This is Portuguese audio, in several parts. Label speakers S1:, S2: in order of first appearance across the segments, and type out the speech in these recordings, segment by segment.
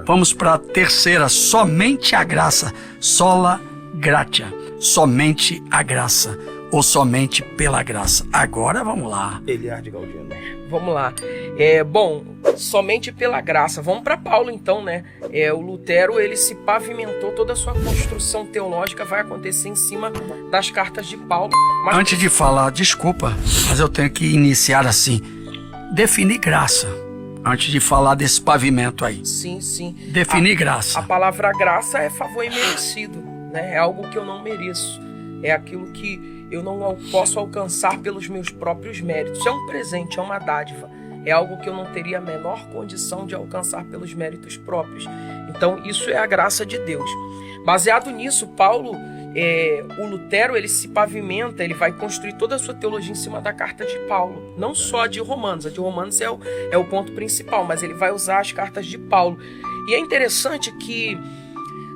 S1: Vamos para a terceira, somente a graça, sola gratia, somente a graça, ou somente pela graça. Agora vamos lá.
S2: Eliardo Galdino.
S3: Vamos lá. Bom, somente pela graça. Vamos para Paulo então, né? O Lutero, ele se pavimentou, toda a sua construção teológica vai acontecer em cima das cartas de Paulo. Mas...
S1: Antes de falar, desculpa, mas eu tenho que iniciar assim. Definir graça. Antes de falar desse pavimento aí.
S3: Sim, sim.
S1: Definir graça.
S3: A palavra graça é favor imerecido, né? É algo que eu não mereço. É aquilo que eu não posso alcançar pelos meus próprios méritos. É um presente, é uma dádiva. É algo que eu não teria a menor condição de alcançar pelos méritos próprios. Então, isso é a graça de Deus. Baseado nisso, Paulo, o Lutero, ele se pavimenta, ele vai construir toda a sua teologia em cima da carta de Paulo. Não só a de Romanos. A de Romanos é o ponto principal, mas ele vai usar as cartas de Paulo. E é interessante que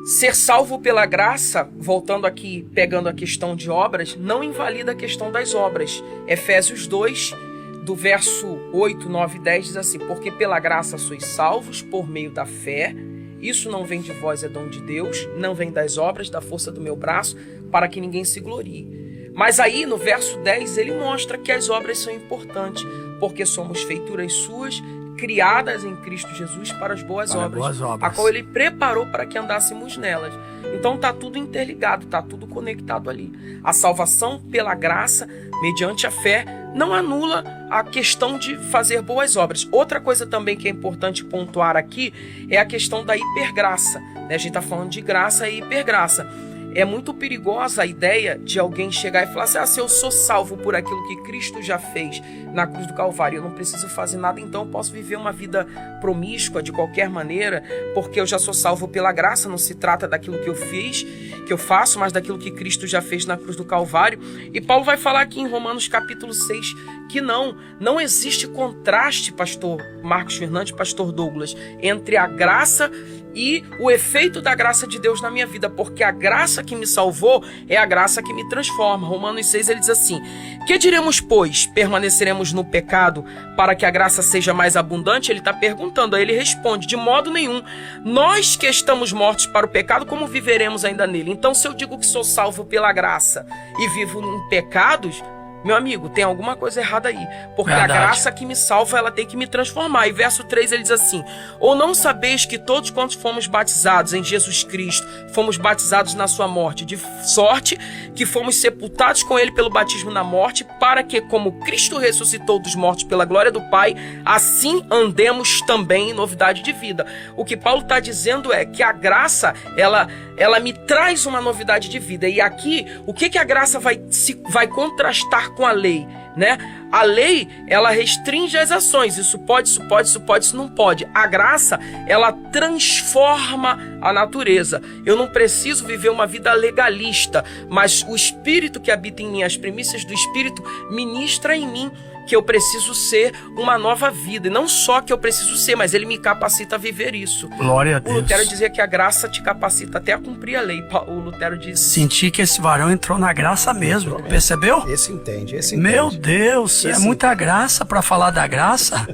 S3: ser salvo pela graça, voltando aqui, pegando a questão de obras, não invalida a questão das obras. Efésios 2, do verso 8, 9 e 10 diz assim: porque pela graça sois salvos por meio da fé, isso não vem de vós, é dom de Deus, não vem das obras, da força do meu braço, para que ninguém se glorie. Mas aí no verso 10 ele mostra que as obras são importantes, porque somos feituras suas, criadas em Cristo Jesus para as boas obras, a qual ele preparou para que andássemos nelas. Então está tudo interligado, está tudo conectado ali. A salvação pela graça, mediante a fé, não anula a questão de fazer boas obras. Outra coisa também que é importante pontuar aqui é a questão da hipergraça, né? A gente está falando de graça e hipergraça. É muito perigosa a ideia de alguém chegar e falar assim: se eu sou salvo por aquilo que Cristo já fez na cruz do Calvário, eu não preciso fazer nada, então eu posso viver uma vida promíscua de qualquer maneira, porque eu já sou salvo pela graça. Não se trata daquilo que eu fiz, que eu faço, mas daquilo que Cristo já fez na cruz do Calvário. E Paulo vai falar aqui em Romanos capítulo 6 que não existe contraste, pastor Marcos Fernandes, pastor Douglas, entre a graça e o efeito da graça de Deus na minha vida, porque a graça que me salvou é a graça que me transforma. Romanos 6 ele diz assim: que diremos, pois? Permaneceremos no pecado para que a graça seja mais abundante? Ele está perguntando, aí ele responde: de modo nenhum. Nós que estamos mortos para o pecado, como viveremos ainda nele? Então, se eu digo que sou salvo pela graça e vivo em pecados, meu amigo, tem alguma coisa errada aí. Porque Verdade. A graça que me salva, ela tem que me transformar. E verso 3 ele diz assim: ou não sabeis que todos quantos fomos batizados em Jesus Cristo, fomos batizados na sua morte, de sorte que fomos sepultados com ele pelo batismo na morte, para que, como Cristo ressuscitou dos mortos pela glória do Pai, assim andemos também em novidade de vida. O que Paulo está dizendo é que a graça, ela me traz uma novidade de vida. E aqui, o que a graça vai contrastar com a lei, né? A lei, ela restringe as ações. Isso pode, isso não pode. A graça, ela transforma a natureza. Eu não preciso viver uma vida legalista, mas o Espírito que habita em mim, as primícias do Espírito, ministra em mim que eu preciso ser uma nova vida. E não só que eu preciso ser, mas ele me capacita a viver isso.
S1: Glória a Deus.
S3: O Lutero dizia que a graça te capacita até a cumprir a lei. O Lutero diz:
S1: senti que esse varão entrou na graça mesmo. Percebeu?
S2: Esse entende.
S1: Meu Deus, é muita graça para falar da graça.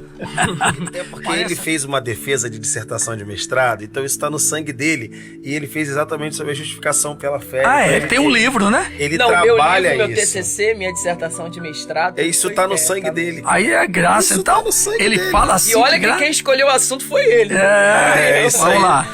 S2: É porque ele fez uma defesa de dissertação de mestrado, então isso está no sangue dele. E ele fez exatamente sobre a justificação pela fé.
S1: Ele tem um livro, né?
S2: Ele trabalha
S3: meu
S2: isso.
S3: TCC, minha dissertação de mestrado.
S2: Isso está no sangue dele.
S1: Aí é graça.
S2: Isso
S1: então
S2: tá no sangue
S1: ele
S2: dele.
S1: fala assim.
S3: E olha que quem escolheu o assunto foi ele.
S1: Vamos lá.